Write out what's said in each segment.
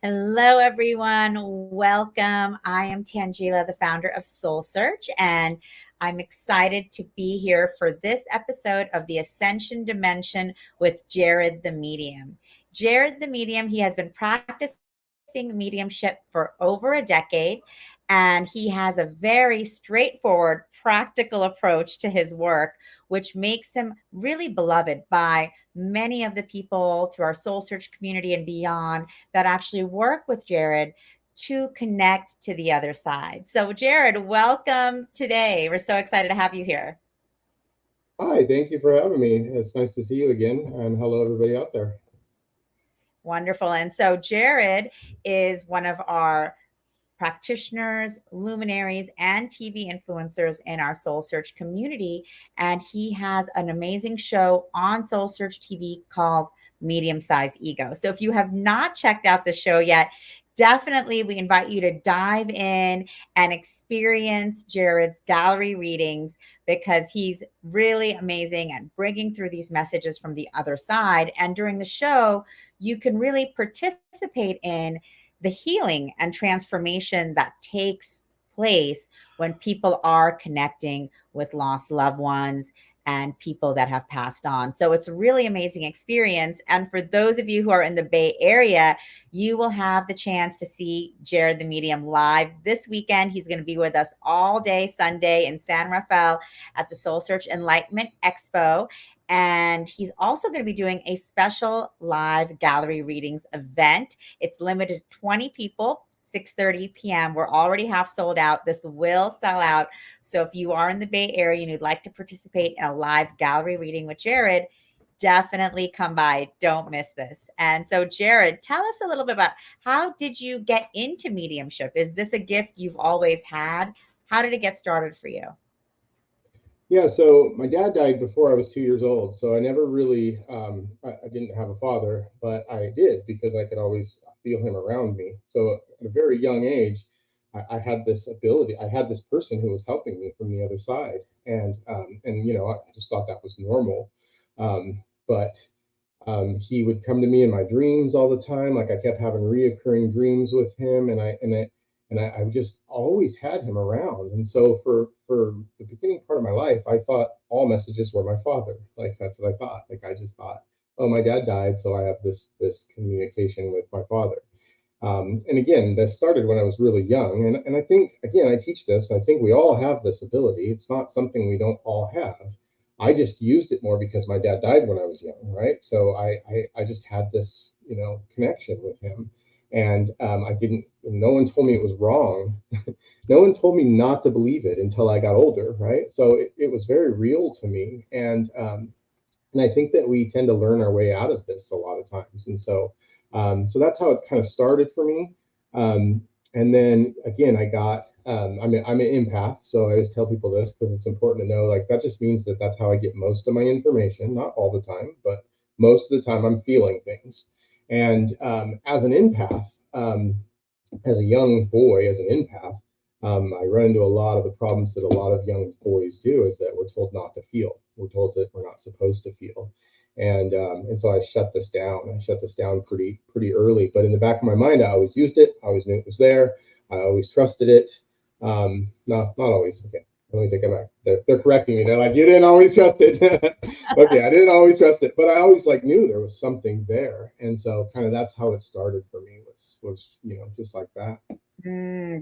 Hello, everyone. Welcome. I am Tangela, the founder of Soul Search, and I'm excited to be here for this episode of the Ascension Dimension with Jared the Medium. Jared the Medium, he has been practicing mediumship for over a decade, and he has a very straightforward, practical approach to his work, which makes him really beloved by many of the people through our Soul Search community and beyond that actually work with Jared to connect to the other side. So, Jared, welcome today. We're so excited to have you here. Hi, thank you for having me. It's nice to see you again, and hello, everybody out there. Wonderful. And so, Jared is one of our practitioners, luminaries, and TV influencers in our Soul Search community. And he has an amazing show on Soul Search TV called Medium Size Ego. So if you have not checked out the show yet, definitely we invite you to dive in and experience Jared's gallery readings because he's really amazing at bringing through these messages from the other side. And during the show, you can really participate in the healing and transformation that takes place when people are connecting with lost loved ones and people that have passed on. So it's a really amazing experience. And for those of you who are in the Bay Area, you will have the chance to see Jared the Medium live this weekend. He's going to be with us all day Sunday in San Rafael at the Soul Search Enlightenment Expo. And he's also going to be doing a special live gallery readings event. It's limited to 20 people, 6:30 p.m. We're already half sold out. This will sell out. So if you are in the Bay Area and you'd like to participate in a live gallery reading with Jared, definitely come by. Don't miss this. And so, Jared, tell us a little bit about how did you get into mediumship? Is this a gift you've always had? How did it get started for you? Yeah, so my dad died before I was 2 years old, so I never really, I didn't have a father, but I did because I could always feel him around me. So at a very young age, I had this ability. I had this person who was helping me from the other side, and I just thought that was normal. But he would come to me in my dreams all the time. Like I kept having reoccurring dreams with him, and I just always had him around. And so for the beginning part of my life, I thought all messages were my father. Like that's what I thought. Like I just thought, oh, my dad died, so I have this communication with my father. And again, that started when I was really young. And I think, again, I teach this. I think we all have this ability. It's not something we don't all have. I just used it more because my dad died when I was young, right? So I just had this, connection with him. And I didn't, no one told me it was wrong. No one told me not to believe it until I got older, right? So it was very real to me. And I think that we tend to learn our way out of this a lot of times. And so that's how it kind of started for me. And then again, I'm an empath. So I always tell people this because it's important to know, like, that just means that that's how I get most of my information, not all the time, but most of the time I'm feeling things. And as an empath, as a young boy, as an empath, I run into a lot of the problems that a lot of young boys do is that we're told not to feel. We're told that we're not supposed to feel. And so I shut this down. I shut this down pretty early. But in the back of my mind, I always used it. I always knew it was there. I always trusted it. No, not always. Okay, let me take it back. They're correcting me. They're like, you didn't always trust it. Okay, I didn't always trust it, but I always like knew there was something there. And so kind of that's how it started for me was just like that.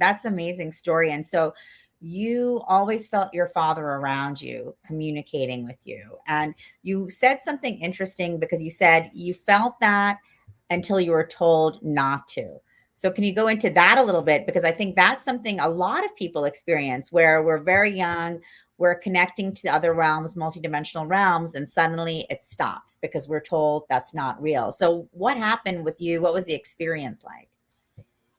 That's an amazing story. And so you always felt your father around you, communicating with you. And you said something interesting because you said you felt that until you were told not to. So can you go into that a little bit? Because I think that's something a lot of people experience where we're very young, we're connecting to other realms, multidimensional realms, and suddenly it stops because we're told that's not real. So what happened with you? What was the experience like?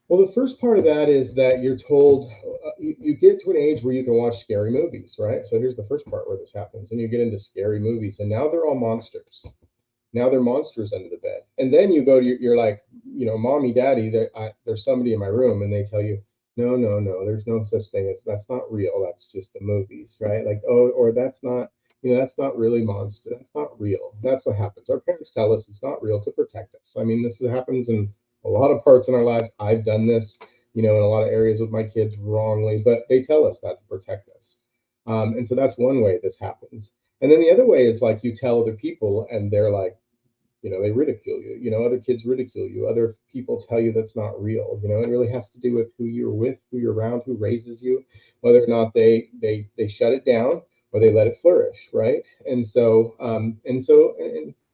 Well, the first part of that is that you're told you get to an age where you can watch scary movies, right? So here's the first part where this happens, and you get into scary movies, and now they're all monsters. Now they're monsters under the bed, and then you go to you're like, mommy, daddy, there's somebody in my room, and they tell you, no, no, no, there's no such thing as that's not real. That's just the movies, right? Like, oh, or that's not. That's not really monster. That's not real. That's what happens. Our parents tell us it's not real to protect us. I mean, this happens in a lot of parts in our lives. I've done this, in a lot of areas with my kids wrongly, but they tell us that to protect us. And so that's one way this happens. And then the other way is like you tell other people and they're like, they ridicule you. Other kids ridicule you. Other people tell you that's not real. It really has to do with who you're with, who you're around, who raises you, whether or not they shut it down or they let it flourish, right? And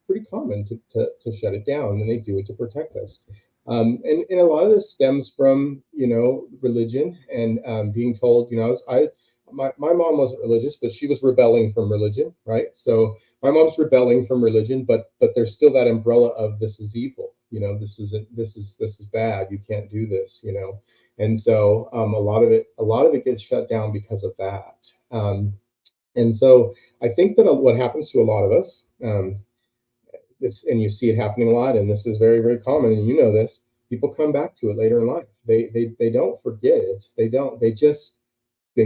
pretty common to shut it down, and they do it to protect us. And a lot of this stems from religion and being told, my mom wasn't religious, but she was rebelling from religion, right? So my mom's rebelling from religion, but there's still that umbrella of this is evil, this is bad, you can't do this, and so a lot of it gets shut down because of that. And so I think that what happens to a lot of us, this, and you see it happening a lot, and this is very, very common, and this, people come back to it later in life. They don't forget it. They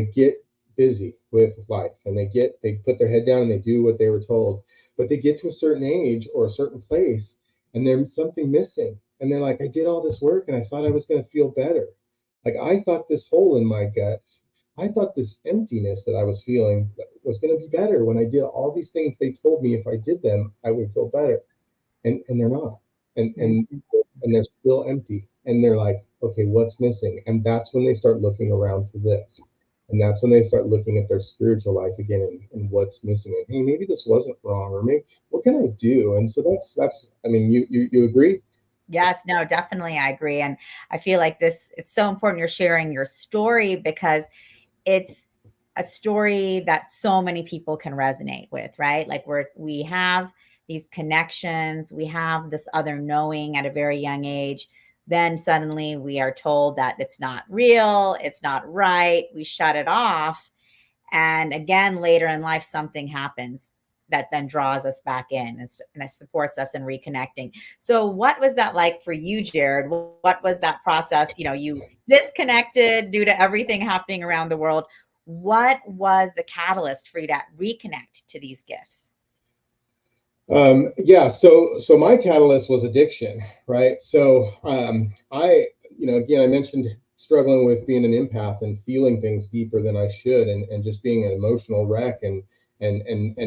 get busy with life, and they put their head down and they do what they were told, but they get to a certain age or a certain place and there's something missing, and they're like, I did all this work and I thought I was going to feel better. Like, I thought this hole in my gut, I thought this emptiness that I was feeling was going to be better when I did all these things they told me if I did them I would feel better, and they're not, and and Mhm. and they're still empty, and they're like, okay, what's missing? And that's when they start looking around for this, and that's when they start looking at their spiritual life again, and what's missing, and hey, maybe this wasn't wrong, or maybe what can I do? And so that's I mean, you agree? Yes, no, definitely, I agree, and I feel like it's so important you're sharing your story because it's a story that so many people can resonate with, right? Like we have these connections, we have this other knowing at a very young age. Then suddenly we are told that it's not real, it's not right. We shut it off. And again, later in life, something happens that then draws us back in and it supports us in reconnecting. So, what was that like for you, Jared? What was that process? You disconnected due to everything happening around the world. What was the catalyst for you to reconnect to these gifts? Yeah, so my catalyst was addiction, right? So I, again, I mentioned struggling with being an empath and feeling things deeper than I should, and just being an emotional wreck, and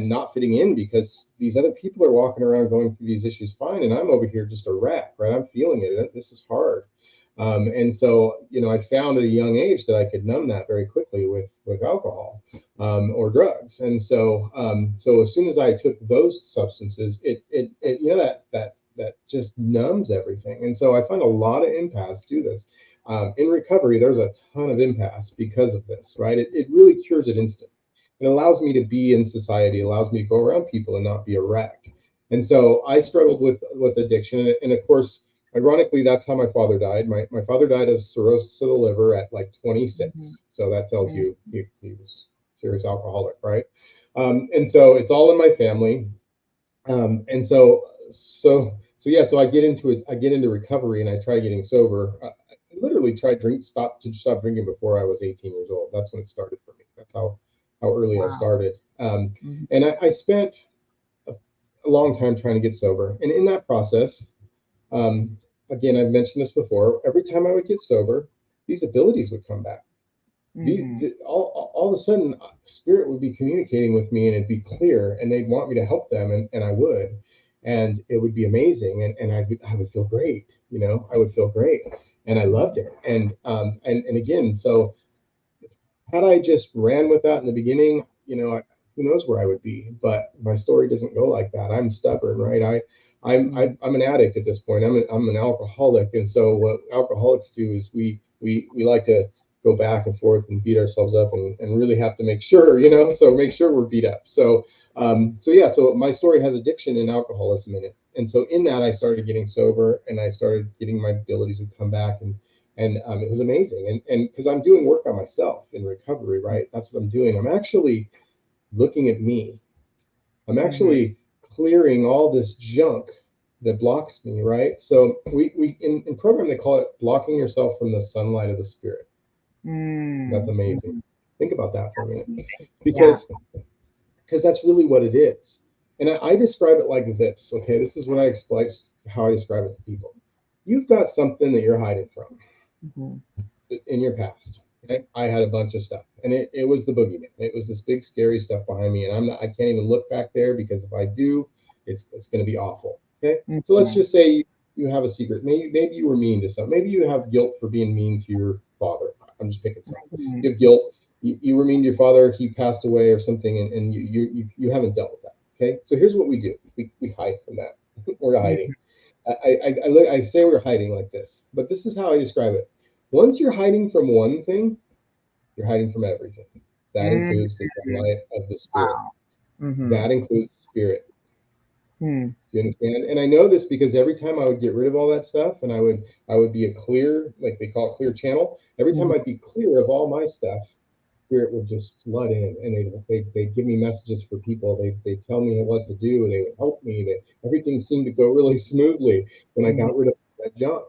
not fitting in because these other people are walking around going through these issues fine, and I'm over here just a wreck, right? I'm feeling it. This is hard. And so, I found at a young age that I could numb that very quickly with alcohol, or drugs. And so as soon as I took those substances, it that just numbs everything. And so I find a lot of empaths do this. In recovery, there's a ton of empaths because of this, right? It really cures it instantly. It allows me to be in society, allows me to go around people and not be a wreck. And so I struggled with addiction, and of course, ironically, that's how my father died. My father died of cirrhosis of the liver at like Mhm. 26. So that tells Mm. you he was a serious alcoholic, right? And so it's all in my family. And so yeah, so I get into it. I get into recovery, and I try getting sober. I literally tried stop drinking before I was 18 years old. That's when it started for me. That's how early I Wow. started. Mhm. And I spent a long time trying to get sober, and in that process, um, again, I've mentioned this before. Every time I would get sober, these abilities would come back. Mhm. All of a sudden, spirit would be communicating with me, and it'd be clear, and they'd want me to help them, and I would, and it would be amazing, and I would feel great. I would feel great, and I loved it. And again, so had I just ran with that in the beginning, who knows where I would be. But my story doesn't go like that. I'm stubborn, right? Mhm. I'm an addict at this point. I'm an alcoholic, and so what alcoholics do is we like to go back and forth and beat ourselves up, and really have to make sure, so make sure we're beat up. So yeah, so my story has addiction and alcoholism in it, and so in that I started getting sober, and I started getting my abilities would come back, and it was amazing, and because I'm doing work on myself in recovery, right? That's what I'm doing. I'm actually looking at me. I'm Mhm. actually clearing all this junk that blocks me, right? So we in program they call it blocking yourself from the sunlight of the spirit. That's Mm. amazing. Mhm. Think about that for a minute, Amazing. Yeah. because that's really what it is. And I describe it like this. Okay, this is what I explain, how I describe it to people. you've got something that you're hiding from Mhm. in your past. Okay? I had a bunch of stuff, and it was the boogeyman. It was this big scary stuff behind me, and I can't even look back there because if I do, it's going to be awful. Okay, so let's Mhm. just say you have a secret. Maybe you were mean to some. Maybe you have guilt for being mean to your father. I'm just picking some. Mhm. You have guilt. You were mean to your father. He passed away or something, and you haven't dealt with that. Okay, so here's what we do. We hide from that. We're hiding. Mhm. I say we're hiding like this, but this is how I describe it. Once you're hiding from one thing, you're hiding from everything. That Mhm. includes the sunlight of the spirit. Wow. Mhm. That includes spirit. Hmm. Do you understand? And I know this because every time I would get rid of all that stuff, and I would be a clear, like they call it clear channel. Every time Mhm. I'd be clear of all my stuff, spirit would just flood in, and they'd give me messages for people. They tell me what to do. They would help me. Everything seemed to go really smoothly when I Mhm. got rid of that junk.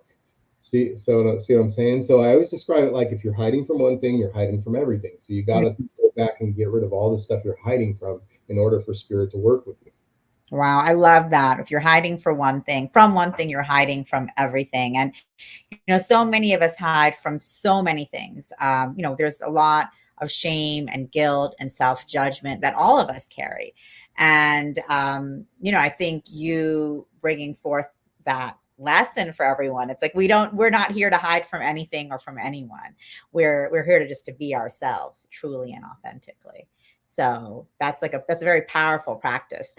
See what I'm saying? So I always describe it like if you're hiding from one thing, you're hiding from everything. So you got to Mhm. go back and get rid of all the stuff you're hiding from in order for spirit to work with you. Wow, I love that. If you're hiding from one thing, you're hiding from everything. And so many of us hide from so many things. There's a lot of shame and guilt and self judgment that all of us carry. And, I think you bringing forth that lesson for everyone. It's like we're not here to hide from anything or from anyone. We're here to just to be ourselves truly and authentically. So that's a very powerful practice.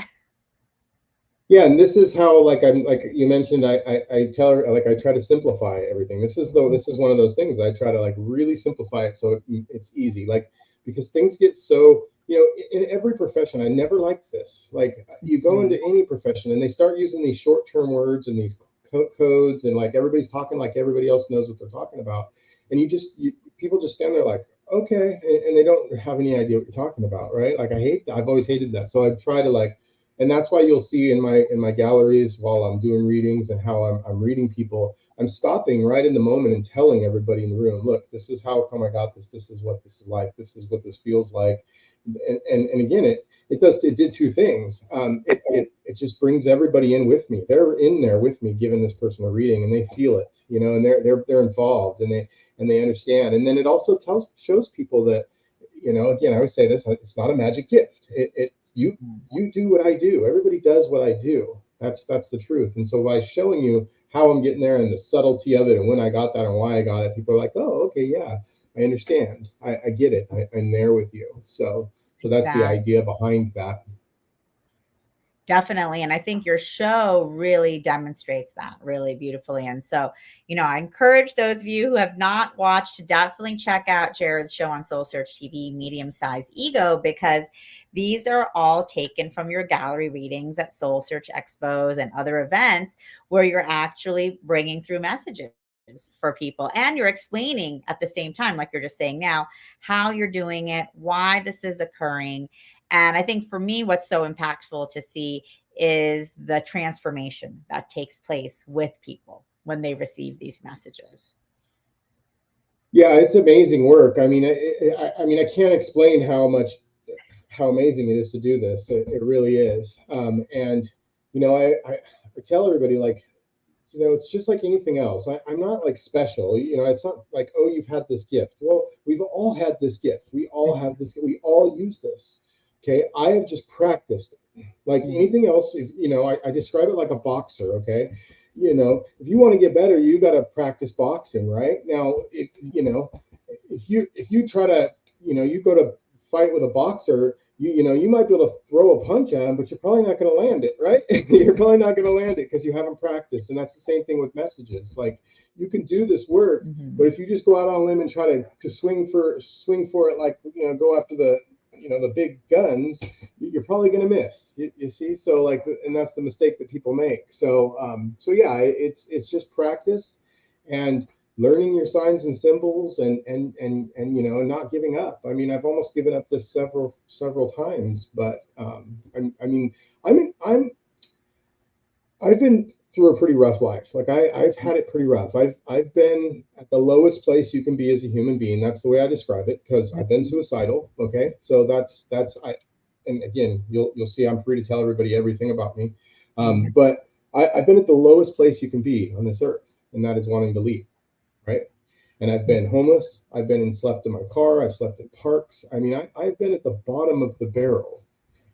Yeah, and this is how like you mentioned, I tell her like I try to simplify everything. This is one of those things I try to like really simplify it so it's easy. Like because things get so in every profession. I never liked this. Like you go Mhm. into any profession and they start using these short-term words and these codes and like everybody's talking like everybody else knows what they're talking about, and people just stand there like okay, and they don't have any idea what you're talking about, right? Like I've always hated that, so I try to like and that's why you'll see in my galleries while I'm doing readings and how I'm reading people, I'm stopping right in the moment and telling everybody in the room, look, this is how come I got this. This is what this is like. This is what this feels like. And again, it did two things. It just brings everybody in with me. They're in there with me, giving this person a reading, and they feel it, and they're involved and they understand. And then it also shows people that again, I always say this: it's not a magic gift. You do what I do. Everybody does what I do. That's the truth. And so by showing you how I'm getting there and the subtlety of it and when I got that and why I got it, people are like, oh, okay, yeah, I understand. I get it. I'm there with you. So that's the Exactly. idea behind that. Definitely. And I think your show really demonstrates that really beautifully. And so, I encourage those of you who have not watched to definitely check out Jared's show on Soul Search TV, Medium Size Ego, because these are all taken from your gallery readings at Soul Search Expos and other events where you're actually bringing through messages for people and you're explaining at the same time, like you're just saying now, how you're doing it, why this is occurring. And I think for me, what's so impactful to see is the transformation that takes place with people when they receive these messages. Yeah, it's amazing work. I mean, I can't explain how amazing it is to do this. It really is. And I tell everybody like it's just like anything else. I'm not like special. It's not like, oh, you've had this gift. Well, we've all had this gift. We all have this. We all use this. Okay. I have just practiced it. Like Mhm. anything else, I describe it like a boxer. Okay. If you want to get better, you got to practice boxing, right? Now, if you try to, you go to fight with a boxer, you might be able to throw a punch at him, but you're probably not going to land it, right? You're probably not going to land it because you haven't practiced. And that's the same thing with messages. Like you can do this work, but Mhm. if you just go out on a limb and try to swing for it, like go after the big guns, you're probably going to miss. You see, so like, and that's the mistake that people make. So yeah, it's just practice and learning your signs and symbols and not giving up. I mean, I've almost given up this several times, but I mean I've been through a pretty rough life. Like I've had it pretty rough. I've been at the lowest place you can be as a human being. That's the way I describe it because I've been Mhm. suicidal. Okay, so that's I. And again, you'll see I'm free to tell everybody everything about me. Mhm. But I've been at the lowest place you can be on this earth. and that is wanting to leave, right? And I've been homeless. I've been and slept in my car. I've slept in parks. I mean, I've been at the bottom of the barrel,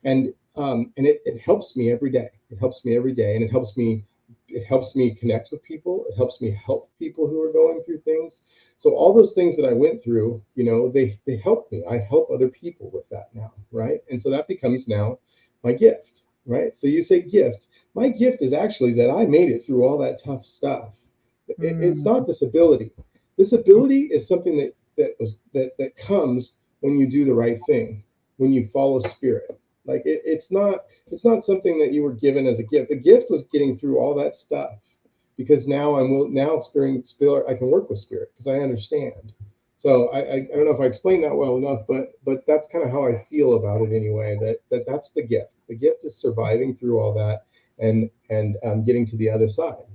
and it helps me every day. It helps me every day, and it helps me connect with people. It helps me help people who are going through things. So all those things that I went through, they help me. I help other people with that now, right? And so that becomes now my gift, right? So you say gift. My gift is actually that I made it through all that tough stuff. It's Mm. not this ability. This ability is something that comes when you do the right thing, when you follow spirit. Like it's not something that you were given as a gift. The gift was getting through all that stuff because now now experiencing spirit. I can work with spirit because I understand. So I don't know if I explained that well enough, but that's kind of how I feel about it anyway. That's the gift. The gift is surviving through all that and getting to the other side.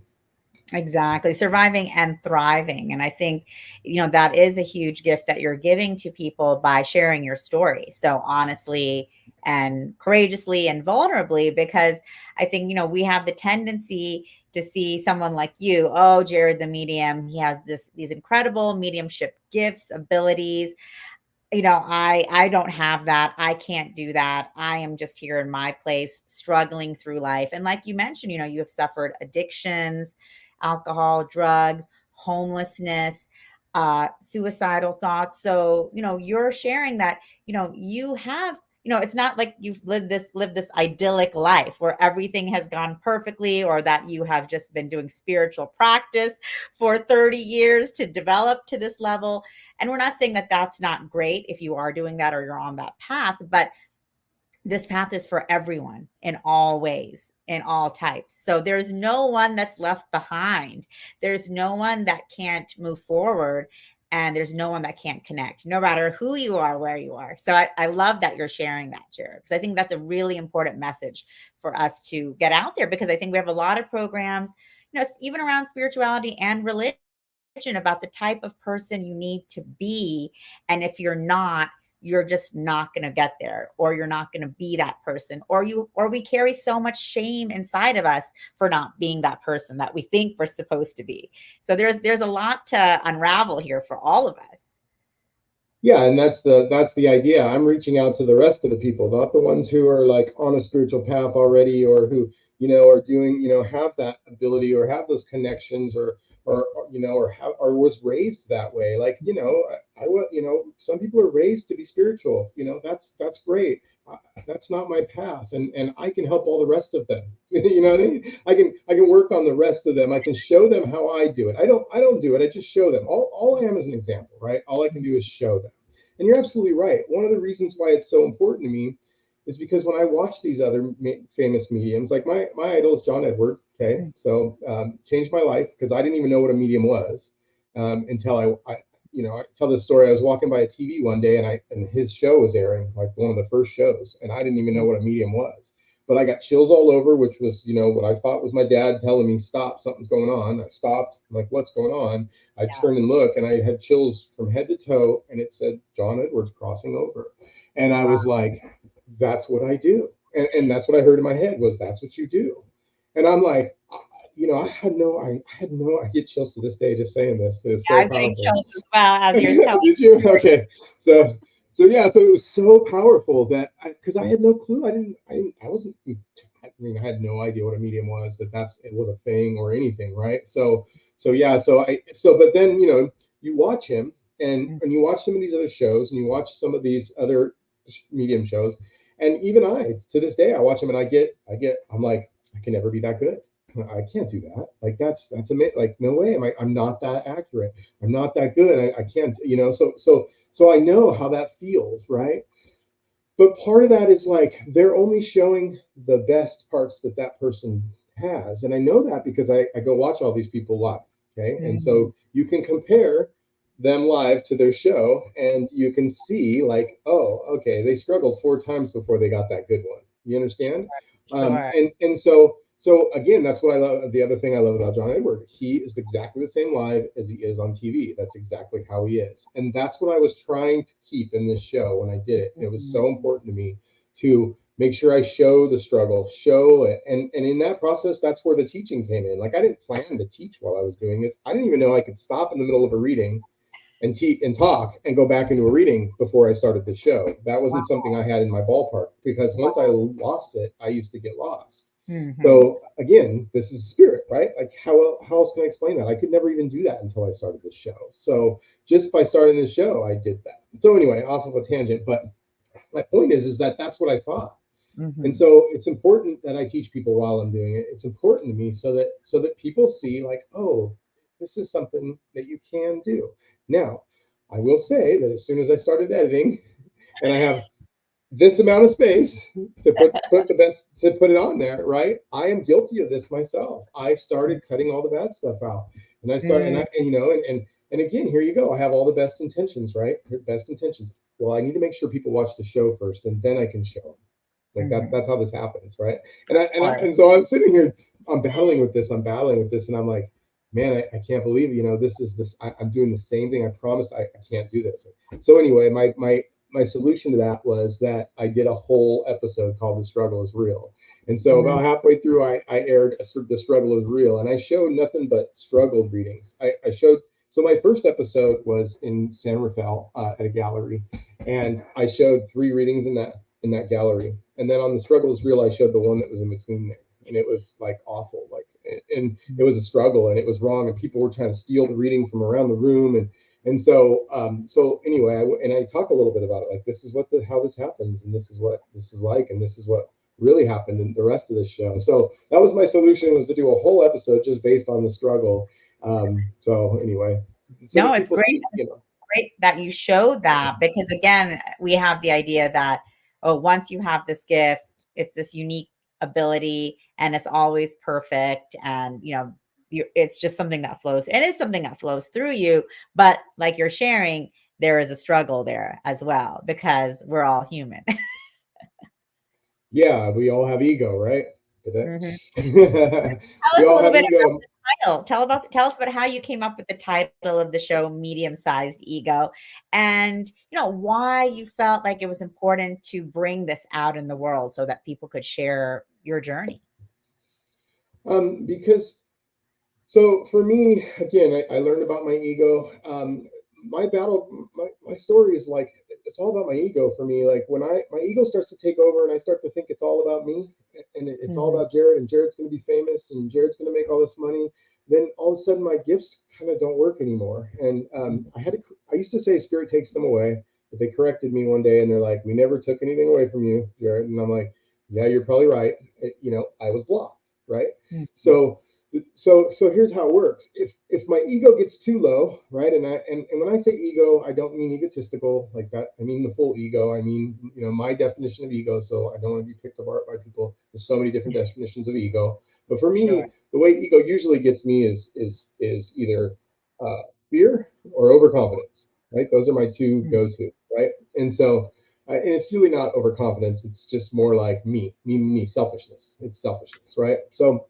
Exactly. Surviving and thriving. And I think, that is a huge gift that you're giving to people by sharing your story. So honestly and courageously and vulnerably, because I think, we have the tendency to see someone like you, oh, Jared, the medium, he has these incredible mediumship gifts, abilities. I don't have that. I can't do that. I am just here in my place struggling through life. And like you mentioned, you have suffered addictions, alcohol, drugs, homelessness, suicidal thoughts. So, you're sharing that, you have, it's not like you've lived this idyllic life where everything has gone perfectly, or that you have just been doing spiritual practice for 30 years to develop to this level. And we're not saying that that's not great if you are doing that or you're on that path, but this path is for everyone in all ways, in all types. So there's no one that's left behind. There's no one that can't move forward. And there's no one that can't connect, no matter who you are, where you are. So I love that you're sharing that, Jared, because I think that's a really important message for us to get out there, because I think we have a lot of programs, even around spirituality and religion, about the type of person you need to be. And if you're not, you're just not going to get there, or you're not going to be that person, or we carry so much shame inside of us for not being that person that we think we're supposed to be. So there's a lot to unravel here for all of us. Yeah, and that's the idea. I'm reaching out to the rest of the people, not the ones who are like on a spiritual path already, or who are doing, have that ability or have those connections, or was raised that way. Like I was, some people are raised to be spiritual. That's great. That's not my path, and I can help all the rest of them. You know what I mean? I can work on the rest of them. I can show them how I do it. I don't do it. I just show them. All I am is an example, right? All I can do is show them. And you're absolutely right. One of the reasons why it's so important to me is because when I watch these other famous mediums, like my idol is John Edward. Okay, so changed my life because I didn't even know what a medium was until I tell this story. I was walking by a TV one day, and his show was airing, like one of the first shows, and I didn't even know what a medium was. But I got chills all over, which was, what I thought was my dad telling me, stop, something's going on. I stopped. I'm like, what's going on? I Yeah. turned and looked, and I had chills from head to toe, and it said John Edwards crossing over. And I Wow. was like, that's what I do. And that's what I heard in my head was, that's what you do. And I'm like, I get chills to this day just saying this. It's Yeah, so I'm getting powerful. chills as well as you're telling Did the you? story. Okay. So yeah, so it was so powerful that because I had no clue. I wasn't. I mean, I had no idea what a medium was. It was a thing or anything, right? So yeah. But then you watch him and you watch some of these other shows and you watch some of these other medium shows, and even I to this day I watch them and I'm like, I can never be that good. I can't do that. Like that's amazing. Like no way. I'm not that accurate. I'm not that good. I can't. So I know how that feels, right? But part of that is like they're only showing the best parts that that person has, and I know that because I go watch all these people live. Okay, and Mhm. so you can compare them live to their show, and you can see like, oh, okay, they struggled 4 times before they got that good one. You understand? Sure. And so again, that's what I love. The other thing I love about John Edward, he is exactly the same live as he is on TV. That's exactly how he is, and that's what I was trying to keep in this show when I did it. It was so Mhm. important to me to make sure I show the struggle, show it. And in that process, that's where the teaching came in. Like I didn't plan to teach while I was doing this. I didn't even know I could stop in the middle of a reading and talk and go back into a reading before I started the show. That Wow. wasn't something I had in my ballpark, because once I lost it, I used to get lost. Mm-hmm. So again, this is spirit, right? Like how else can I explain that? I could never even do that until I started this show. So just by starting this show, I did that. So anyway, off of a tangent, but my point is that that's what I thought. And Mm-hmm. so it's important that I teach people while I'm doing it. It's important to me so that people see, like, oh, this is something that you can do. Now, I will say that as soon as I started editing and I have this amount of space to put the best to put it on there, right? I am guilty of this myself. I started cutting all the bad stuff out. And I started Mm-hmm. and you know, and again, here you go. I have all the best intentions, right? Best intentions. Well, I need to make sure people watch the show first, and then I can show them. Like Mm-hmm. that's how this happens, right? And Or, and so I'm sitting here, I'm battling with this, and I'm like, man, I can't believe, this is this. I'm doing the same thing. I promised I can't do this. So anyway, my solution to that was that I did a whole episode called "The Struggle Is Real," and so mm-hmm. about halfway through, I aired "The Struggle Is Real," and I showed nothing but struggled readings. I showed. So my first episode was in San Rafael at a gallery, and I showed 3 readings in that gallery. And then on The Struggle Is Real, I showed the one that was in between there. And it was like awful. And it was a struggle, and it was wrong. And people were trying to steal the reading from around the room. So anyway, I talk a little bit about it. Like, this is how this happens. And this is what this is like. And this is what really happened in the rest of the show. So that was my solution, was to do a whole episode just based on the struggle. So anyway, so No, that it's people great. see. Great that you showed that, because again, we have the idea that, oh, once you have this gift, it's this unique ability and it's always perfect, and it's just something that flows. It is something that flows through you, but like you're sharing, there is a struggle there as well, because we're all human. Yeah, we all have ego, right? Mhm. We Tell us a all little have bit about ego. the title. Tell us about how you came up with the title of the show, Medium-Sized Ego, and why you felt like it was important to bring this out in the world so that people could share your journey. Because so for me, again, I learned about my ego. My story is like, it's all about my ego for me. Like when my ego starts to take over and I start to think it's all about me, and it's all Mhm, about Jared, and Jared's going to be famous, and Jared's going to make all this money. Then all of a sudden my gifts kind of don't work anymore. And I used to say spirit takes them away, but they corrected me one day and they're like, we never took anything away from you, Jared. And I'm like, yeah, you're probably right. I was blocked, right? mhm, So here's how it works. If my ego gets too low, right, and when I say ego, I don't mean egotistical like that. I mean the full ego. I mean, my definition of ego. So I don't want to be picked apart by people. There's so many different definitions of ego. But for sure. me, the way ego usually gets me is either fear or overconfidence. Right, those are my two Mm, go-to. Right, and so. And it's really not overconfidence. It's just more like me, selfishness. It's selfishness, right? So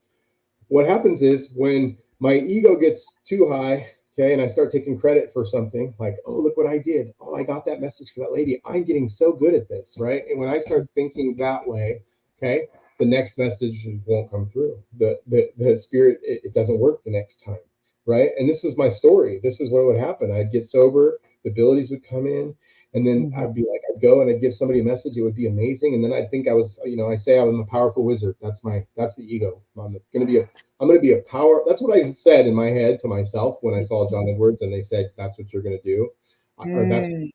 what happens is when my ego gets too high, okay, and I start taking credit for something, like, oh, look what I did. Oh, I got that message for that lady. I'm getting so good at this, right? And when I start thinking that way, okay, the next message won't come through. The spirit, it doesn't work the next time, right? And this is my story. This is what would happen. I'd get sober, the abilities would come in, and then mhm, I'd be like, I'd go and I'd give somebody a message. It would be amazing, and then I'd think I was, I say I'm a powerful wizard. That's the ego. I'm going to be a power. That's what I said in my head to myself when I saw John Edwards, and they said, that's what you're going to do. Or that's mm,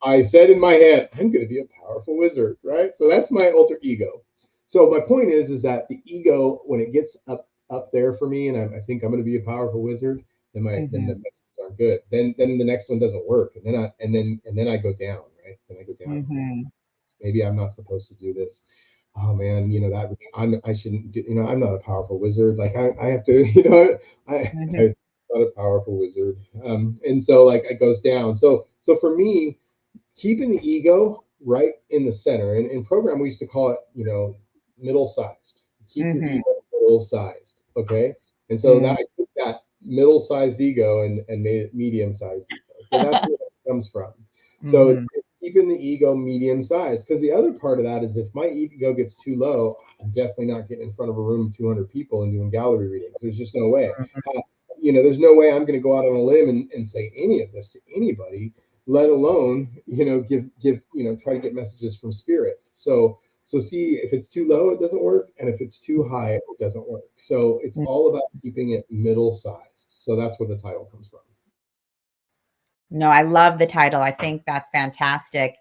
I said in my head, I'm going to be a powerful wizard, right? So that's my alter ego. So my point is that the ego, when it gets up there for me, and I think I'm going to be a powerful wizard, then the mhm, messages aren't good. Then the next one doesn't work, and then I go down, right? Then I go down. mhm, Maybe I'm not supposed to do this. Oh man, that I shouldn't do, I'm not a powerful wizard. Like I have to, mhm, I'm not a powerful wizard. And so like it goes down. So for me, keeping the ego right in the center, and in program we used to call it, middle sized. Keep your mhm, ego middle sized. Okay. And so that mm. I took that middle sized ego and made it medium sized ego. Okay, that's where that comes from. So Mhm. keeping the ego medium sized. Because the other part of that is if my ego gets too low, I'm definitely not getting in front of a room of 200 people and doing gallery readings. There's just no way. There's no way I'm going to go out on a limb and say any of this to anybody, let alone, try to get messages from spirit. So see, if it's too low, it doesn't work. And if it's too high, it doesn't work. So it's all about keeping it middle sized. So that's where the title comes from. No, I love the title. I think that's fantastic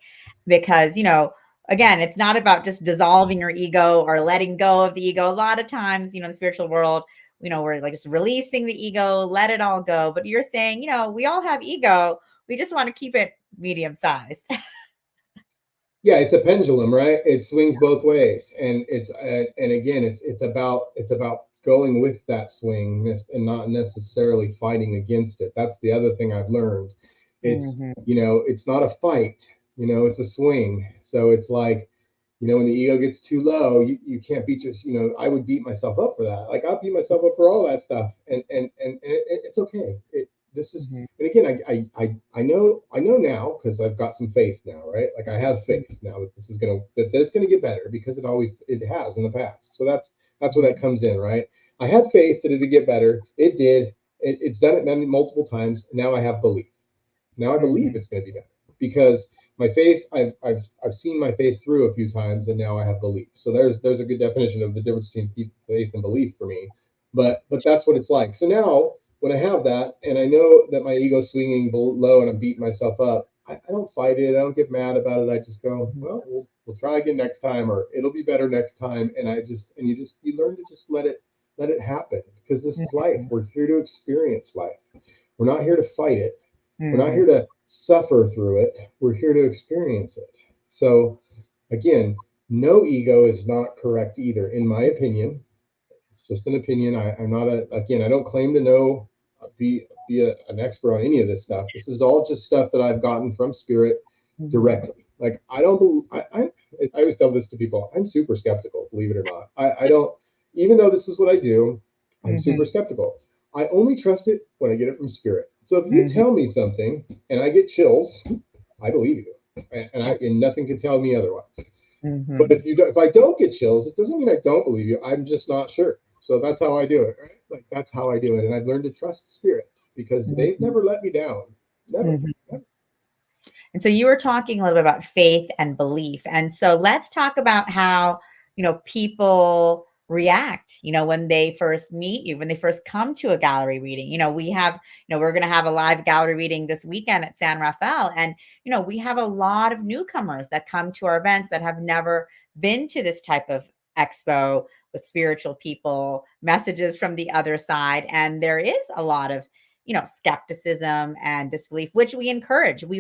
because, again, it's not about just dissolving your ego or letting go of the ego. A lot of times, in the spiritual world, we're like just releasing the ego, let it all go. But you're saying, we all have ego. We just want to keep it medium sized. Yeah, it's a pendulum, right? It swings both ways, and and again, it's about going with that swing and not necessarily fighting against it. That's the other thing I've learned. It's Mhm. it's not a fight. It's a swing. So it's like, when the ego gets too low, you can't beat your. I would beat myself up for that. Like I'll beat myself up for all that stuff, and it's okay. This is Mhm. And again, I know now because I've got some faith now, right? Like I have faith now that that it's gonna get better because it has in the past. So that's where that comes in, right? I had faith that it'd get better. It did. It's done it multiple times. Now I have belief. Now I Mhm. believe it's going to be better because my faith, I've seen my faith through a few times, and now I have belief. So there's a good definition of the difference between faith and belief for me. But that's what it's like. So now when I have that, and I know that my ego's swinging low, and I'm beating myself up, I don't fight it. I don't get mad about it. I just go, Mhm. well, we'll try again next time, or it'll be better next time. And you learn to just let it happen because this is life. Mhm. We're here to experience life. We're not here to fight it. We're not Mhm. here to suffer through it. We're here to experience it. So, again, no ego is not correct either, in my opinion. It's just an opinion. I'm not again, I don't claim to know, an expert on any of this stuff. This is all just stuff that I've gotten from spirit Mhm. directly. Like, I don't believe, I always tell this to people. I'm super skeptical, believe it or not. I don't, even though this is what I do, I'm super Mhm. skeptical. I only trust it when I get it from spirit. So if you Mhm. tell me something and I get chills, I believe you, and nothing can tell me otherwise. But Mhm. if I don't get chills, it doesn't mean I don't believe you. I'm just not sure. So that's how I do it, right? Like that's how I do it, and I've learned to trust spirit because they've Mhm. never let me down. Never. Mhm. Never. And so you were talking a little bit about faith and belief. And so let's talk about how, people react, when they first meet you, when they first come to a gallery reading. We're going to have a live gallery reading this weekend at San Rafael. And, we have a lot of newcomers that come to our events that have never been to this type of expo with spiritual people, messages from the other side. And there is a lot of skepticism and disbelief, which we encourage. We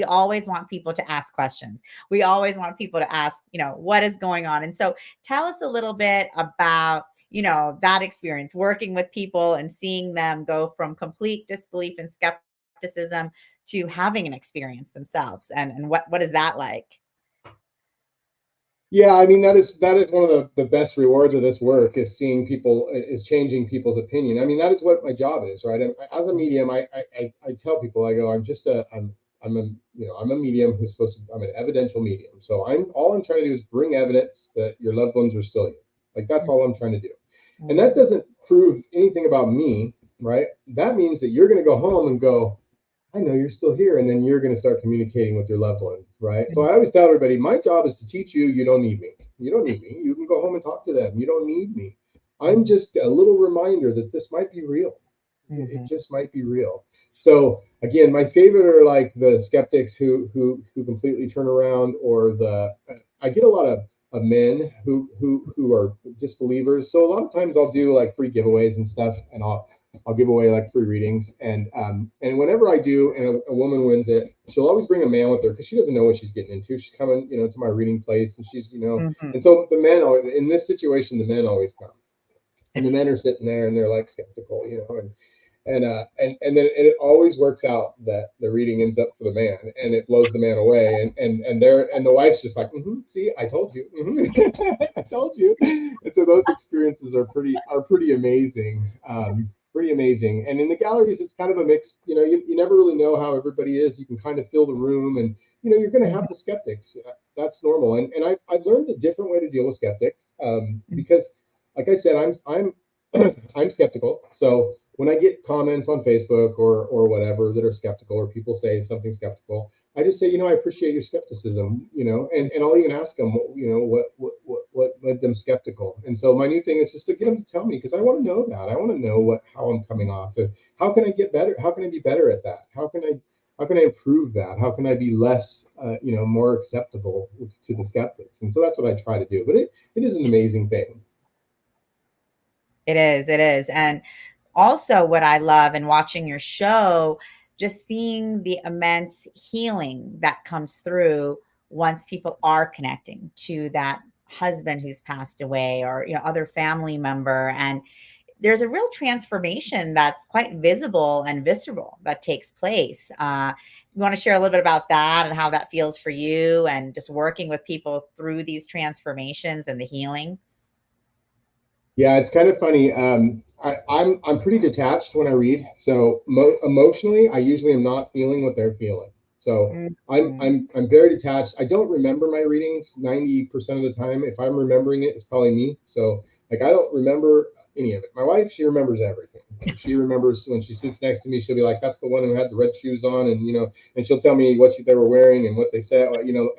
always want people to ask questions. We always want people to ask, what is going on. And so tell us a little bit about, that experience working with people and seeing them go from complete disbelief and skepticism to having an experience themselves. And what is that like? Yeah, I mean that is one of the best rewards of this work is seeing people is changing people's opinion. I mean that is what my job is, right? As a medium, I tell people I go I'm a I'm a medium who's supposed to I'm an evidential medium. So I'm trying to do is bring evidence that your loved ones are still here. Like that's all I'm trying to do, and that Mhm. doesn't prove anything about me, right? That means that you're going to go home and go, I know you're still here. And then you're going to start communicating with your loved ones, right? So I always tell everybody, my job is to teach you, you don't need me. You don't need me. You can go home and talk to them. You don't need me. I'm Mhm. just a little reminder that this might be real. It Mhm. just might be real. So again, my favorite are like the skeptics who completely turn around, or I get a lot of men who are disbelievers. So a lot of times I'll do like free giveaways and stuff, and I'll give away like free readings, and whenever I do, and a woman wins it, she'll always bring a man with her because she doesn't know what she's getting into. She's coming, to my reading place, and and Mhm. so the men always, in this situation, the men always come, and the men are sitting there and they're like skeptical, and then it always works out that the reading ends up for the man, and it blows the man away, and the wife's just like, see, I told you, I told you. And so those experiences are pretty amazing, pretty amazing. And in the galleries, it's kind of a mix. You never really know how everybody is. You can kind of fill the room, and you're going to have the skeptics. That's normal. And I've learned a different way to deal with skeptics, because, like I said, I'm I'm skeptical. So when I get comments on Facebook or whatever that are skeptical, or people say something skeptical, I just say, I appreciate your skepticism, and I'll even ask them, what led them skeptical. And so my new thing is just to get them to tell me, because I want to know that. I want to know how I'm coming off. How can I get better? How can I be better at that? How can I improve that? How can I be less, more acceptable to the skeptics? And so that's what I try to do. But it is an amazing thing. It is. It is. And also, what I love in watching your show, just seeing the immense healing that comes through once people are connecting to that husband who's passed away, or other family member, and there's a real transformation that's quite visible and visceral that takes place. You want to share a little bit about that and how that feels for you, and just working with people through these transformations and the healing? Yeah, it's kind of funny. I'm pretty detached when I read. So emotionally, I usually am not feeling what they're feeling. So I'm Mhm. I'm I'm very detached. I don't remember my readings 90% of the time. If I'm remembering it, it's probably me. So like I don't remember any of it. My wife, she remembers everything. She remembers when she sits next to me. She'll be like, "That's the one who had the red shoes on," and she'll tell me what they were wearing and what they said,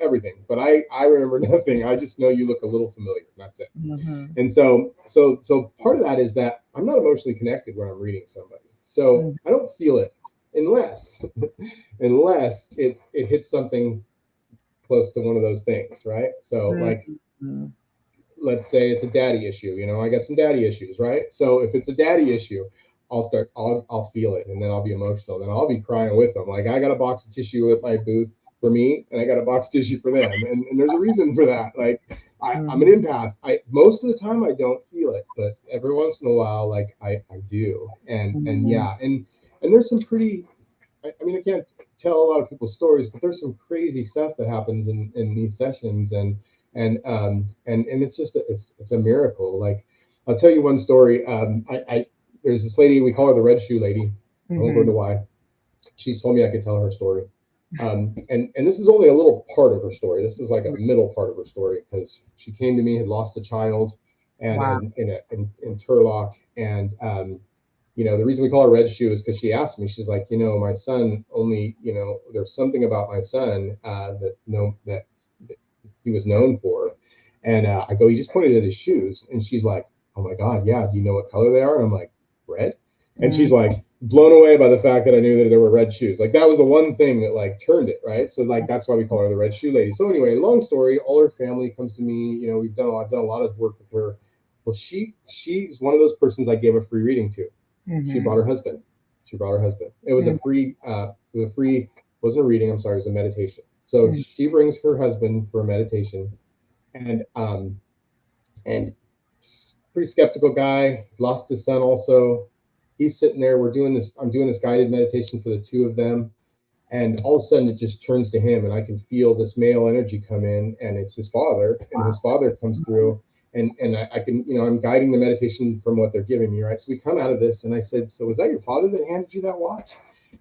everything. But I remember nothing. I just know you look a little familiar. And that's it. Mhm. And so part of that is that I'm not emotionally connected when I'm reading somebody. So Mhm. I don't feel it unless unless it hits something close to one of those things, right? So like, Mhm. let's say it's a daddy issue. I got some daddy issues, right? So if it's a daddy issue, I'll feel it, and then I'll be emotional, then I'll be crying with them. Like I got a box of tissue at my booth for me, and I got a box of tissue for them, and there's a reason for that. Like I'm an Mhm. empath. I Most of the time I don't feel it, but every once in a while, like I do, and Mhm. yeah, and there's some pretty. I mean, I can't tell a lot of people's stories, but there's some crazy stuff that happens in these sessions, and it's just it's a miracle. Like I'll tell you one story. I There's this lady, we call her the red shoe lady. I won't go into Mhm. why. She's told me I could tell her story. And this is only a little part of her story. This is like a middle part of her story, because she came to me, had lost a child, and Wow. in Turlock, and the reason we call her red shoe is because she asked me. She's like, my son only, there's something about my son that he was known for, and I go, he just pointed at his shoes, and she's like, oh my god, yeah. Do you know what color they are? And I'm like, red. And she's Mhm. like blown away by the fact that I knew that there were red shoes. Like that was the one thing that like turned it, right? So like that's why we call her the red shoe lady. So anyway, long story, all her family comes to me. I've done a lot of work with her. Well, she's one of those persons I gave a free reading to. She brought Mhm. her husband. She brought her husband. It was a Mhm. free. It was a free. Wasn't a reading. I'm sorry. It was a meditation. So Mhm. she brings her husband for a meditation, and pretty skeptical guy. Lost his son also. He's sitting there. We're doing this. I'm doing this guided meditation for the two of them, and all of a sudden it just turns to him, and I can feel this male energy come in, and it's his father, and his father comes through, and I can, I'm guiding the meditation from what they're giving me, right? So we come out of this, and I said, so was that your father that handed you that watch?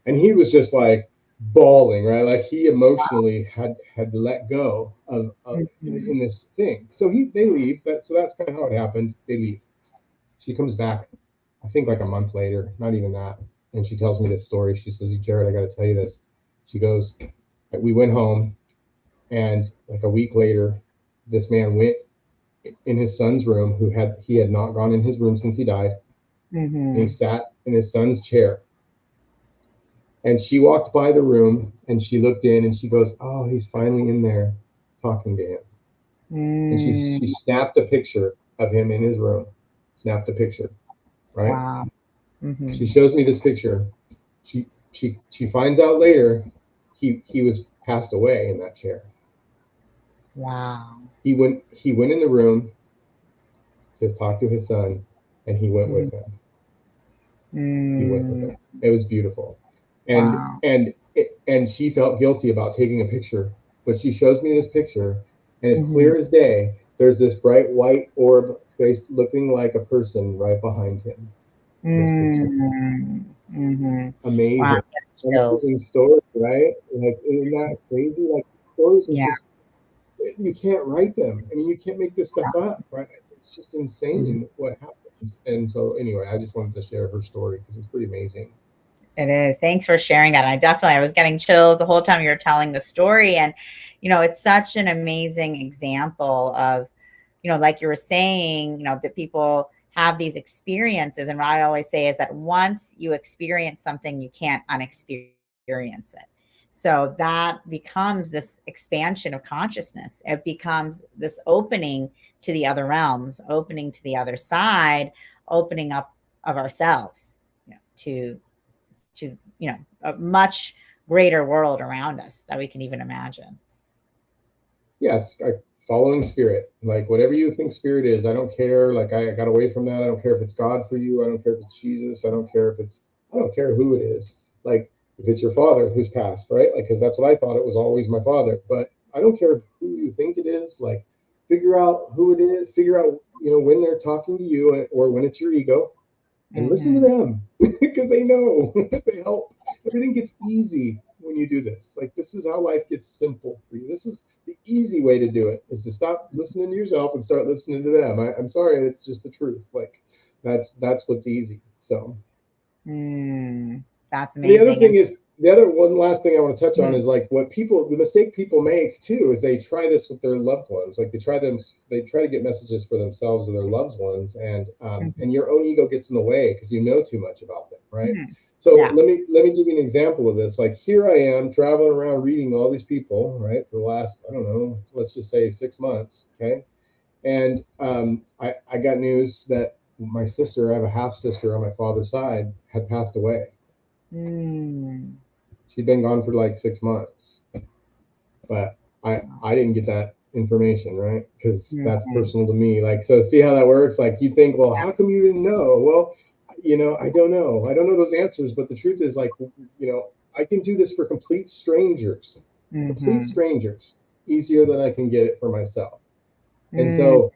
And he was just like bawling, right? Like he emotionally had let go of Mhm. in this thing. So they leave. So that's kind of how it happened. They leave. She comes back, I think like a month later, not even that, and she tells me this story. She says, Jared, I got to tell you this. She goes, we went home, and like a week later, this man went in his son's room, he had not gone in his room since he died, and he Mhm. sat in his son's chair. And she walked by the room, and she looked in, and she goes, oh, he's finally in there talking to him. And she Mm. snapped a picture of him in his room, snapped a picture, right? Wow. She Mhm. shows me this picture. She finds out later he was passed away in that chair. Wow. He went in the room to talk to his son, and he went Mhm. with him. He went with Mm. him. It was beautiful, and Wow. and she felt guilty about taking a picture, but she shows me this picture, and it's Mhm. clear as day. There's this bright white orb face looking like a person right behind him. This picture. Mm, hmm. Wow, Amazing. I'm getting chills. Amazing story, right? Like, isn't that crazy? Like, stories are Yeah. just, you can't write them. I mean, you can't make this stuff up, right? It's just insane what happens. And so, anyway, I just wanted to share her story because it's pretty amazing. It is. Thanks for sharing that. I was getting chills the whole time you were telling the story. And, it's such an amazing example of, like you were saying, that people have these experiences. And what I always say is that once you experience something, you can't unexperience it. So that becomes this expansion of consciousness. It becomes this opening to the other realms, opening to the other side, opening up of ourselves, to a much greater world around us that we can even imagine. Yes, following spirit, like whatever you think spirit is. I don't care. Like, I got away from that. I don't care if it's God for you. I don't care if it's Jesus. I don't care who it is. Like, if it's your father who's passed, right? Like, because that's what I thought, it was always my father. But I don't care who you think it is. Like, figure out who it is. Figure out, when they're talking to you, or when it's your ego, and listen to Mm-hmm. them because they know. They help. Everything gets easy when you do this. Like, this is how life gets simple for you. This is the easy way to do it, is to stop listening to yourself and start listening to them. I'm sorry, it's just the truth. Like, that's what's easy. So, Mm, that's and the other amazing. thing is, the other one last thing I want to touch on Mhm. is, like, the mistake people make too is they try this with their loved ones. Like, they try to get messages for themselves or their loved ones, and your own ego gets in the way because you know too much about them, right? Mhm. So Yeah. let me give you an example of this. Like, here I am traveling around reading all these people, right, for the last, I don't know, let's just say 6 months, okay? And I got news that my sister, I have a half sister on my father's side, had passed away. Mm. She'd been gone for like 6 months, but I didn't get that information, right? Because that's Mhm. personal to me. Like, so see how that works? Like, you think, well, how come you didn't know? Well, I don't know. I don't know those answers, but the truth is, like, I can do this for complete Mhm. strangers, easier than I can get it for myself. And Mm. so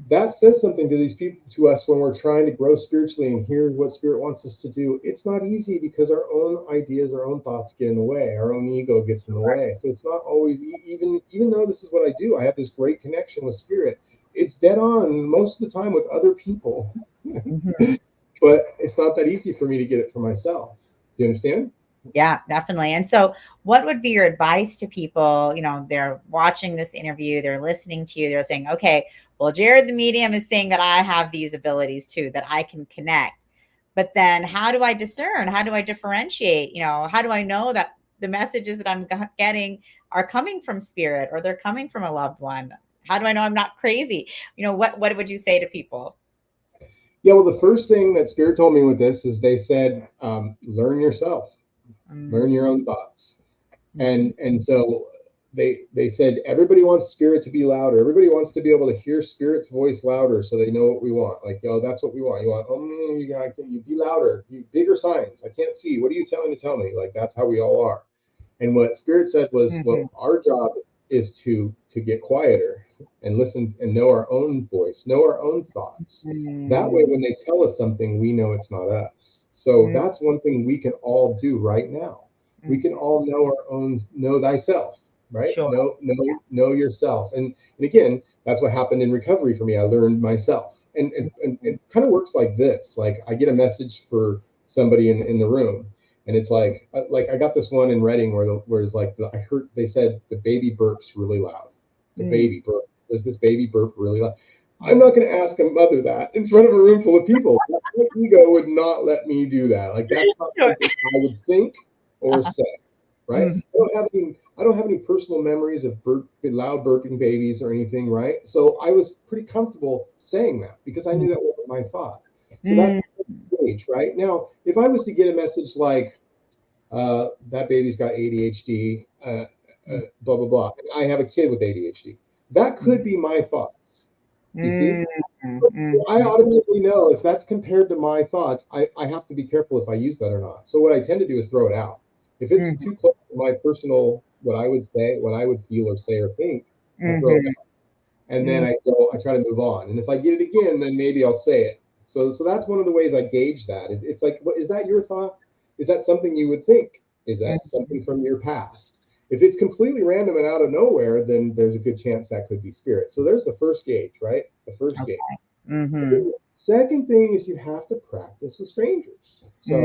that says something to these people, to us, when we're trying to grow spiritually and hear what spirit wants us to do. It's not easy because our own ideas, our own thoughts get in the way, our own ego gets in the Sure. way. So it's not always, even though this is what I do, I have this great connection with spirit. It's dead on most of the time with other people, Mhm. but it's not that easy for me to get it for myself. Do you understand? Yeah, definitely. And so, what would be your advice to people? They're watching this interview, they're listening to you, they're saying, okay, well, Jared the medium is saying that I have these abilities too, that I can connect. But then, how do I discern? How do I differentiate? How do I know that the messages that I'm getting are coming from spirit or they're coming from a loved one? How do I know I'm not crazy? What would you say to people? Yeah, well, the first thing that spirit told me with this is, they said, learn yourself, learn your Mm-hmm. own thoughts. And so they said, everybody wants spirit to be louder. Everybody wants to be able to hear spirit's voice louder, so they know what we want. Like, that's what we want. You want, you be louder, you bigger signs. I can't see. What are you telling to tell me? Like, that's how we all are. And what spirit said was, Mm-hmm. well, our job is to get quieter and listen and know our own voice, know our own thoughts. That way, when they tell us something, we know it's not us. So Mm-hmm. that's one thing we can all do right now. We can all know our own, know thyself, right? Sure. Know yourself. And again, that's what happened in recovery for me. I learned myself. And it kind of works like this. Like, I get a message for somebody in the room, and it's like I got this one in Reading where it's like, I heard they said the baby burps really loud. The Mm. baby burp. Does this baby burp really loud? I'm not going to ask a mother that in front of a room full of people. My ego would not let me do that. Like, that's not Sure. something I would think or say, right? Mhm. I don't have any personal memories of loud burping babies or anything, right? So I was pretty comfortable saying that because I knew that wasn't my thought. So Mm. that's stage, right? Now, if I was to get a message like, that baby's got ADHD, blah blah blah, and I have a kid with ADHD, that could be my thoughts. Do you see? Mm. Mhm. I automatically know if that's compared to my thoughts, I have to be careful if I use that or not. So what I tend to do is throw it out. If it's Mhm. too close to my personal, what I would say, what I would feel or say or think, I throw it Mhm. out. And then Mm. I try to move on. And if I get it again, then maybe I'll say it. So that's one of the ways I gauge that. It's like, what is that your thought? Is that something you would think? Is that Mhm. something from your past? If it's completely random and out of nowhere, then there's a good chance that could be spirit. So there's the first gauge, right? The first gauge. Okay. Mm-hmm. Second thing is you have to practice with strangers. So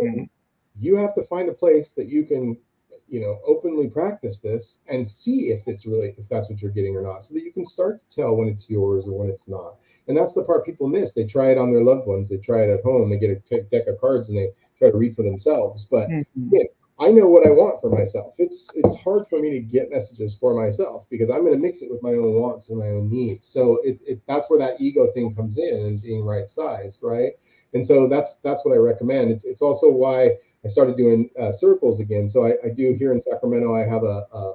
Mm-hmm. you have to find a place that you can, openly practice this and see if it's really, if that's what you're getting or not, so that you can start to tell when it's yours or when it's not. And that's the part people miss. They try it on their loved ones. They try it at home. They get a deck of cards and they try to read for themselves. But Mm-hmm. again, I know what I want for myself. It's hard for me to get messages for myself because I'm going to mix it with my own wants and my own needs. So that's where that ego thing comes in and being right sized, right? And so that's what I recommend. It's also why I started doing circles again. So I do here in Sacramento. I have a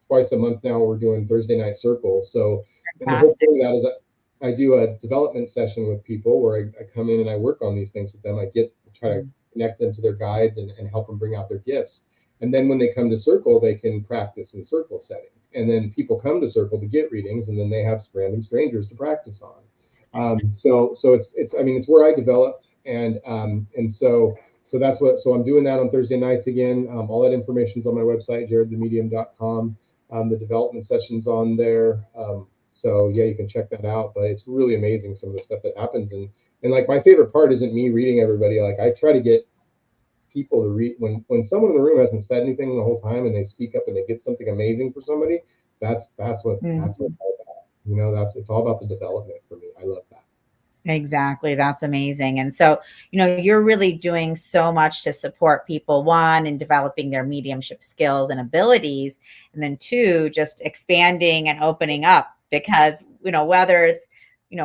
twice a month now. We're doing Thursday night circles. So, and the whole Fantastic. point of that is I do a development session with people where I come in and I work on these things with them. I try to connect them to their guides and help them bring out their gifts. And then when they come to circle, they can practice in circle setting. And then people come to circle to get readings, and then they have random strangers to practice on. So it's I mean it's where I developed, and so that's what. So I'm doing that on Thursday nights again. All that information's on my website, jaredthemedium.com. The development sessions on there. So yeah, you can check that out. But it's really amazing some of the stuff that happens, and like my favorite part isn't me reading everybody. Like I try to get people to read when someone in the room hasn't said anything the whole time and they speak up and they get something amazing for somebody. That's what Mhm. that's it's all about the development for me. I love that. Exactly. That's amazing. And so, you're really doing so much to support people, one, in developing their mediumship skills and abilities, and then two, just expanding and opening up because, whether it's,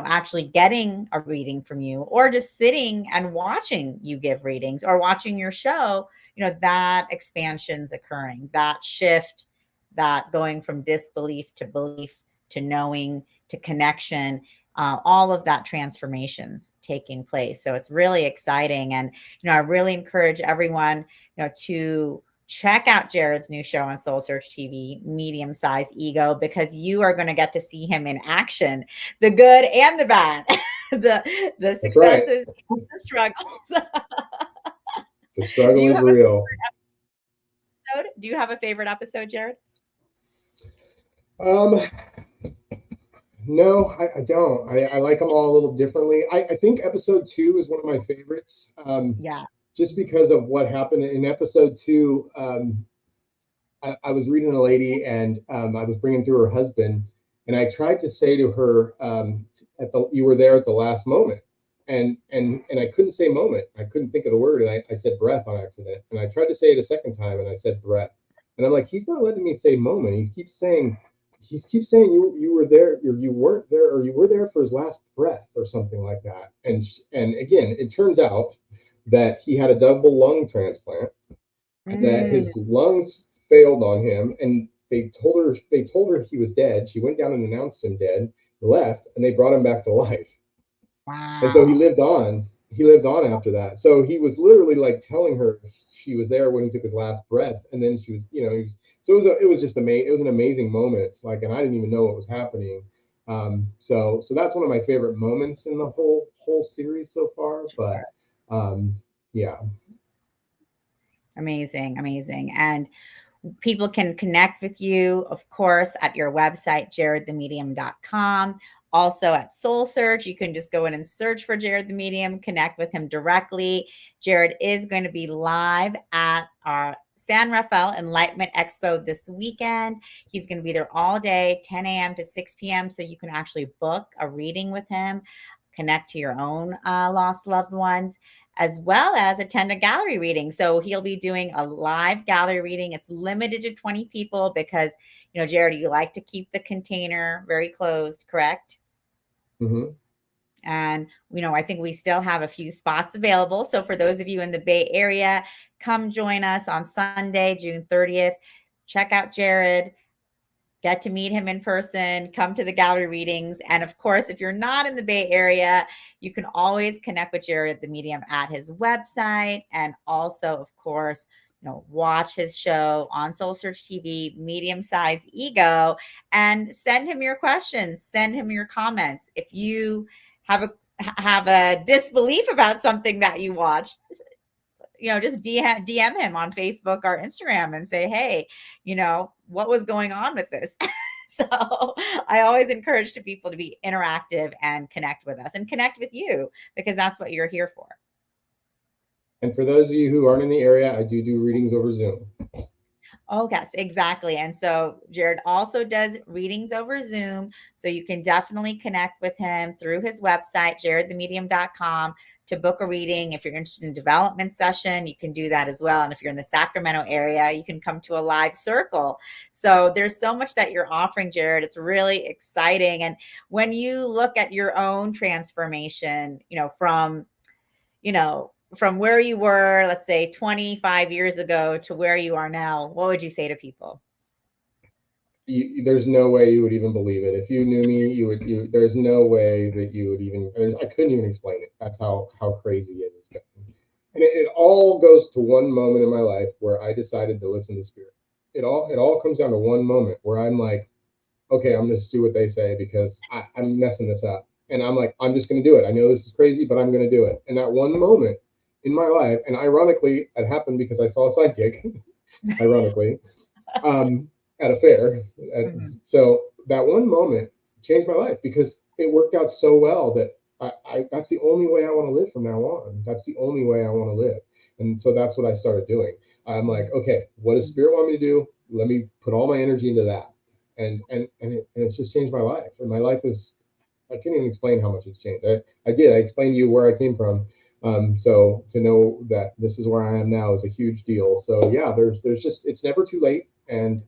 actually getting a reading from you or just sitting and watching you give readings or watching your show, that expansion's occurring, that shift, that going from disbelief to belief to knowing to connection, all of that transformations taking place. So it's really exciting. And, I really encourage everyone, to check out Jared's new show on Soul Search TV, Medium Size Ego, because you are going to get to see him in action, the good and the bad, the That's right. successes and the struggles. The Do struggle you is have real. a episode? Do you have a favorite episode, Jared? Um, no, I don't. I like them all a little differently. I think episode two is one of my favorites. Yeah. Just because of what happened in episode two. I was reading a lady, and I was bringing through her husband, and I tried to say to her, you were there at the last moment, and I couldn't say moment. I couldn't think of the word, and I said breath on accident, and I tried to say it a second time, and I said breath, and I'm like, he's not letting me say moment. He keeps saying you were there, or you weren't there, or you were there for his last breath, or something like that. And again, it turns out that he had a double lung transplant, that Mm, his lungs failed on him, and they told her he was dead. She went down and announced him dead, left, and they brought him back to life. And so he wow. lived on. He lived on after that. So he was literally like telling her she was there when he took his last breath, and then she was, he was. So it was just amazing. It was an amazing moment. Like, and I didn't even know what was happening. So that's one of my favorite moments in the whole series so far. But um, yeah. Amazing, amazing. And people can connect with you, of course, at your website, jaredthemedium.com. Also at Soul Search, you can just go in and search for Jared the Medium, connect with him directly. Jared is going to be live at our San Rafael Enlightenment Expo this weekend. He's going to be there all day, 10 a.m. to 6 p.m. So you can actually book a reading with him, connect to your own lost loved ones, as well as attend a gallery reading. So he'll be doing a live gallery reading. It's limited to 20 people because, Jared, you like to keep the container very closed, correct? Hmm. And, I think we still have a few spots available. So for those of you in the Bay Area, come join us on Sunday, June 30th. Check out Jared, get to meet him in person, come to the gallery readings. And of course, if you're not in the Bay Area, you can always connect with Jared the Medium at his website. And also, of course, watch his show on Soul Search TV, Medium Size Ego, and send him your questions, send him your comments. If you have a have a disbelief about something that you watch, just DM him on Facebook or Instagram and say, hey, what was going on with this? So I always encourage to people to be interactive and connect with us and connect with you, because that's what you're here for. And for those of you who aren't in the area, I do readings over Zoom. Oh, yes, exactly. And so Jared also does readings over Zoom. So you can definitely connect with him through his website, jaredthemedium.com, to book a reading. If you're interested in development session, you can do that as well. And if you're in the Sacramento area, you can come to a live circle. So there's so much that you're offering, Jared. It's really exciting. And when you look at your own transformation, from where you were, let's say 25 years ago to where you are now, what would you say to people? There's no way you would even believe it. If you knew me, there's no way that you would even, I couldn't even explain it. That's how crazy it is. And it all goes to one moment in my life where I decided to listen to spirit. It all comes down to one moment where I'm like, okay, I'm gonna just do what they say because I'm messing this up. And I'm like, I'm just gonna do it. I know this is crazy, but I'm gonna do it. And that one moment in my life, and ironically, it happened because I saw a psychic, ironically, um, at a fair. Mm-hmm. So that one moment changed my life because it worked out so well that that's the only way I want to live from now on. That's the only way I want to live. And so that's what I started doing. I'm like, okay, what does spirit want me to do? Let me put all my energy into that. And it's just changed my life. And my life is, I can't even explain how much it's changed. I did. I explained to you where I came from. So to know that this is where I am now is a huge deal. So yeah, there's just, it's never too late. And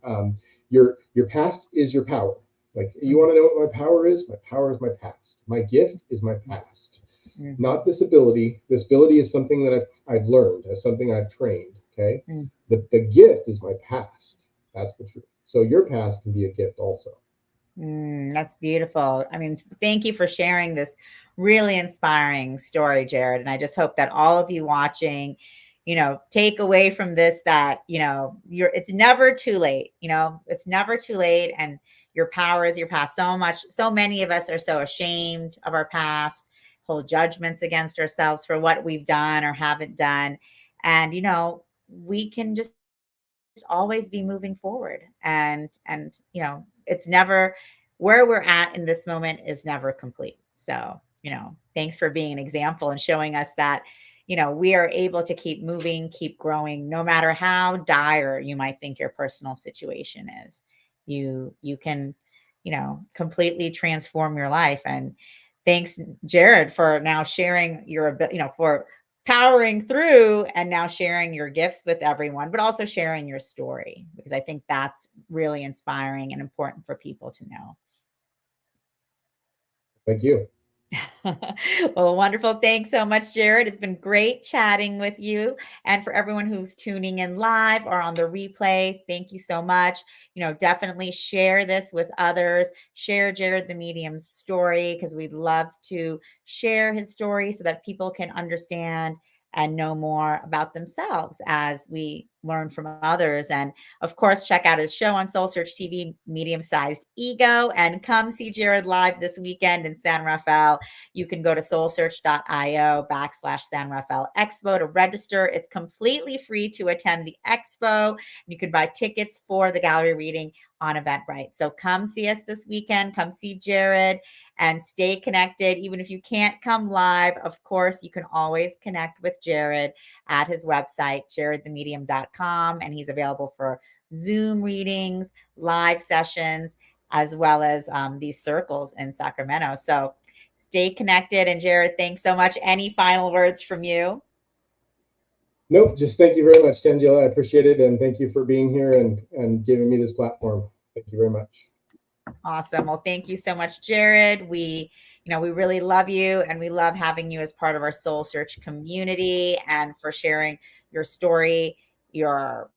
your past is your power. Like, you want to know what my power is? My power is my past. My gift is my past, not this ability. This ability is something that I've learned, as something I've trained. Okay, the gift is my past. That's the truth. So your past can be a gift also. That's beautiful. I mean, thank you for sharing this really inspiring story, Jared. And I just hope that all of you watching, take away from this that, it's never too late. It's never too late. And your power is your past. So many of us are so ashamed of our past, hold judgments against ourselves for what we've done or haven't done. And, we can just always be moving forward, and it's never, where we're at in this moment is never complete. So thanks for being an example and showing us that we are able to keep moving, keep growing, no matter how dire you might think your personal situation is. You can completely transform your life. And thanks, Jared, for now sharing for powering through and now sharing your gifts with everyone, but also sharing your story, because I think that's really inspiring and important for people to know. Thank you. Well, wonderful. Thanks so much, Jared. It's been great chatting with you. And for everyone who's tuning in live or on the replay, thank you so much. Definitely share this with others. Share Jared the Medium's story, because we'd love to share his story so that people can understand and know more about themselves as we learn from others. And of course, check out his show on Soul Search TV, Medium Sized Ego, and come see Jared live this weekend in San Rafael. You can go to soulsearch.io/San Rafael Expo to register. It's completely free to attend the expo. You can buy tickets for the gallery reading on Eventbrite. So come see us this weekend. Come see Jared and stay connected. Even if you can't come live, of course, you can always connect with Jared at his website, jaredthemedium.com. And he's available for Zoom readings, live sessions, as well as these circles in Sacramento. So stay connected. And Jared, thanks so much. Any final words from you? Nope, just thank you very much, Tangela. I appreciate it. And thank you for being here and giving me this platform. Thank you very much. Awesome. Well, thank you so much, Jared. We really love you, and we love having you as part of our Soul Search community, and for sharing your story, your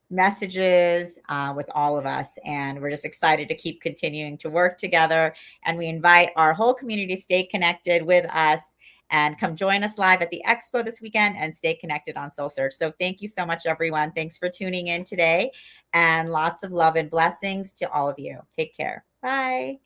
messages with all of us. And we're just excited to keep continuing to work together. And we invite our whole community to stay connected with us and come join us live at the expo this weekend and stay connected on Soul Search. So thank you so much, everyone. Thanks for tuning in today, and lots of love and blessings to all of you. Take care. Bye.